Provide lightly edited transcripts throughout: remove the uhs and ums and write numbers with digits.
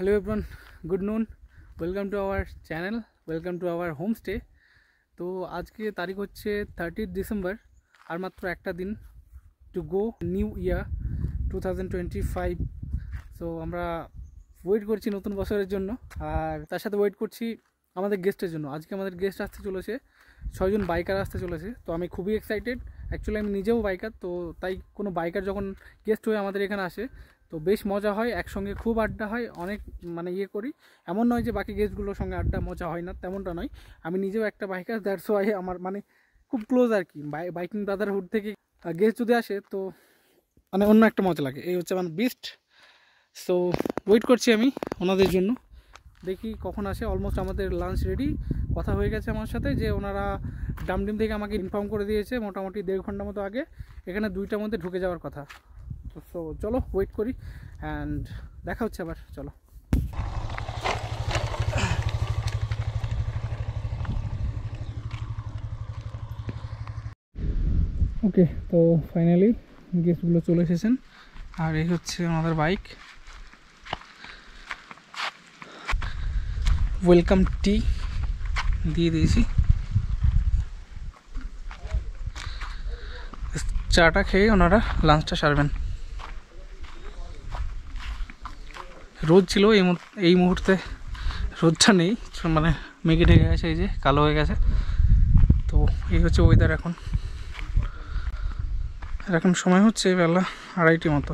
Hello everyone, good noon. Welcome to our channel, welcome to our home stay. तो आज के तारीख होच्छे 30 डिसेम्बर और मात्र एक दिन टू गो निउ ইয়ার 2025। सो আমরা ওয়েট করছি নতুন বছরের জন্য, আর তার সাথে ওয়েট করছি আমাদের গেস্টের জন্য। আজকে আমাদের গেস্ট আসতে চলেছে, 6 জন বাইকার আসতে চলেছে। তো আমি খুবই এক্সাইটেড। অ্যাকচুয়ালি আমি নিজেও বাইকার, তো তাই কোনো বাইকার যখন গেস্ট হয়ে আমাদের এখানে আসে তো বেশ মজা হয়, একসঙ্গে খুব আড্ডা হয়, অনেক ইয়ে করি। এমন নয় যে বাকি গেস্টগুলোর সঙ্গে আড্ডা মজা হয় না, তেমনটা নয়। আমি নিজেও একটা বাইকার, দ্যাটস ওয়াই আমার খুব ক্লোজ আর কি। বাইকিং ব্রাদারহুড থেকে গেস্ট যদি আসে তো অন্য একটা মজা লাগে। এই হচ্ছে বেস্ট। সো ওয়েট করছি আমি ওনাদের জন্য, দেখি কখন আসে। অলমোস্ট আমাদের লাঞ্চ রেডি, কথা হয়ে গেছে আমার সাথে যে ওনারা ডামডিম থেকে আমাকে ইনফর্ম করে দিয়েছে মোটামুটি 1.5 ঘন্টা মতো আগে এখানে 2টার মধ্যে ঢুকে যাওয়ার কথা। তো সো চলো ওয়েট করি অ্যান্ড দেখা হচ্ছে আবার। চলো ওকে। তো ফাইনালি গেস্টগুলো চলে এসেছেন, আর এই হচ্ছে আমাদের বাইক। ওয়েলকাম টি দিয়ে দিয়েছি, চাটা খেয়ে ওনারা লাঞ্চটা সারবেন। রোদ ছিল, এই মুহূর্তে রোদটা নেই, মেঘে ঢেকে গেছে, এই যে কালো হয়ে গেছে। তো এই হচ্ছে ওয়েদার এখন। আর এখন সময় হচ্ছে বেলা 2:30 মতো।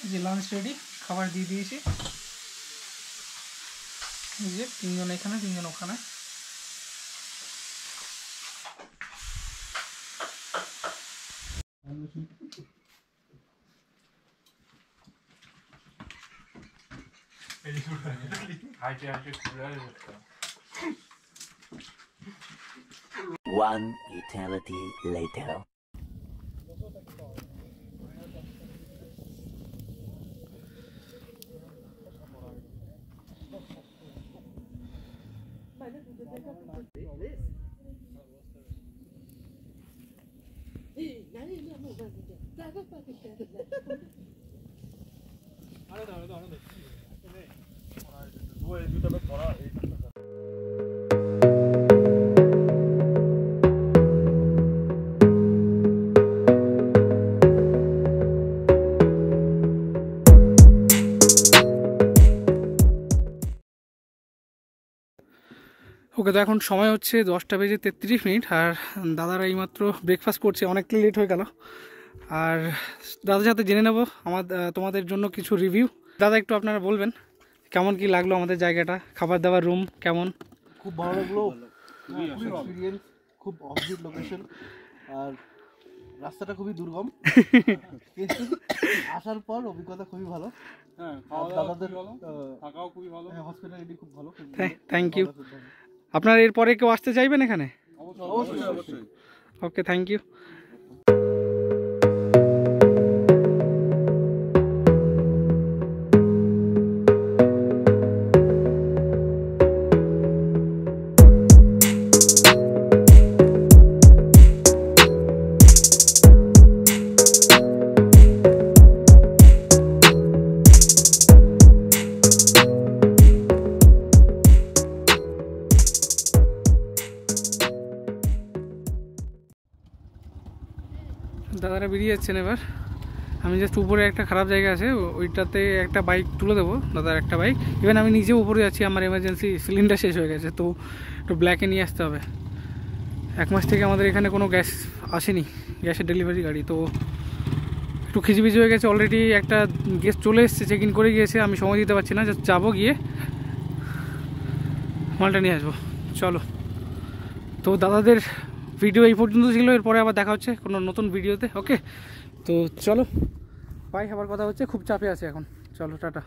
এই যে লাঞ্চ রেডি, খাবার দিয়ে দিয়েছি। এই যে 3 জন এখানে, 3 জন ওখানে। One eternity later. ওকে, তো এখন সময় হচ্ছে 10:33, আর দাদারা এইমাত্র ব্রেকফাস্ট করছে, অনেকটা লেট হয়ে গেল। আর দাদার সাথে জেনে নেব তোমাদের জন্য কিছু রিভিউ। দাদা, একটু আপনারা বলবেন কেমন কি লাগলো আমাদের জায়গাটা, খাবার দাবার, রুম কেমন? খুব ভালো লাগলো, এক্সপিরিয়েন্স, খুব অপজিট লোকেশন, আর রাস্তাটা খুবই দুর্গম। আসার পর অভিজ্ঞতা খুবই ভালো। হ্যাঁ, দাদাদের থাকাও খুবই ভালো, হসপিটালিটি খুব ভালো। Thank you. আপনারা এরপরে কেউ আসতে চাইবেন এখানে? অবশ্যই। Okay, thank you. দাদারা বেরিয়ে যাচ্ছেন এবার। আমি জাস্ট উপরে একটা খারাপ জায়গা আছে, ওইটাতে একটা বাইক তুলে দেবো, দাদার একটা বাইক। ইভেন আমি নিজেও উপরে যাচ্ছি, আমার এমার্জেন্সি সিলিন্ডার শেষ হয়ে গেছে, তো একটু ব্ল্যাকে নিয়ে আসতে হবে। 1 মাস থেকে আমাদের এখানে কোনো গ্যাস আসেনি, গ্যাসের ডেলিভারি গাড়ি। তো একটু খিচিবিচি হয়ে গেছে। অলরেডি একটা গেস্ট চলে এসছে, চেক ইন করে গিয়েছে। আমি সময় দিতে পারছি না, জাস্ট যাবো, গিয়ে মালটা নিয়ে আসবো। চলো, তো দাদাদের ভিডিও এই পর্যন্ত ছিল, এরপরে আবার দেখা হচ্ছে কোনো নতুন ভিডিওতে। ওকে, তো চলো বাই, আবার কথা হচ্ছে। খুব চাপে আছে এখন, চলো টাটা।